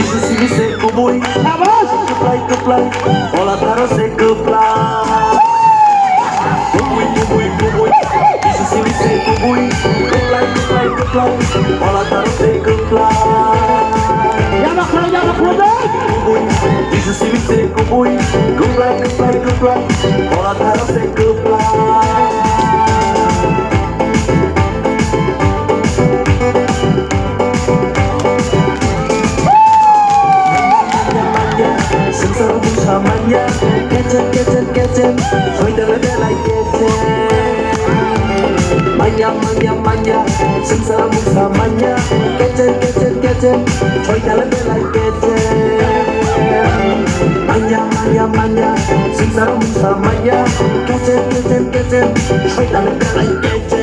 Isso se me seco boi. Kuplai, bola taro seco plai. Kubui, isso se me seco boi. Kuplai, bola taro seco plai. Kubui, isso se me seco boi. Kuplai, bola taro seco plai. Samanya, kecen, soy de la kecen. Manya, sengsara samanya, kecen, soy de la kecen. Manya, sengsara samanya, kecen, soy de la kecen.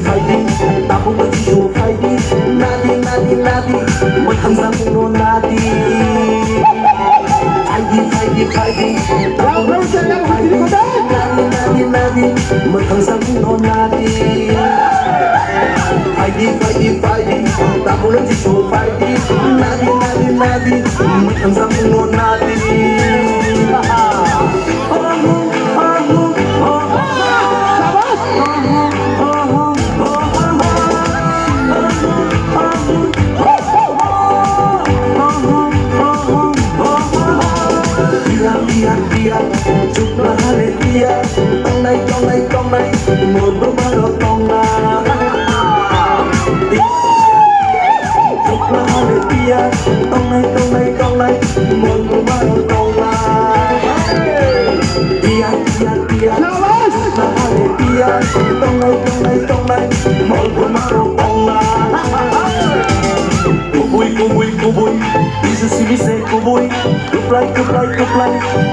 Fighting, tapo bersisyo fighting, nadi, mới thằng ra cũng nôn nadi. Fighting, tapo bersisyo fighting, nadi, mới thằng ra cũng nôn nadi. Fighting, tapo bersisyo fighting, nadi, mới thằng ra cũng nôn nadi. Dia chúc là hai tia tông này một đôi ba đôi tông na chúc là hai tia tông này một đôi ba đôi tông na tia chúc là hai tia tông này một đôi ba đôi tông na Kubui, isso se me seco boi. Kuplai,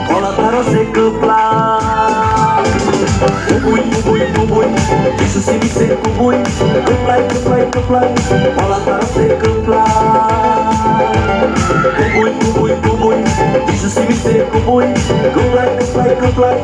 bola taro seco plai. Kubui, isso se me seco boi. Kuplai, bola taro seco plai. Kubui, isso se me seco boi. Kuplai,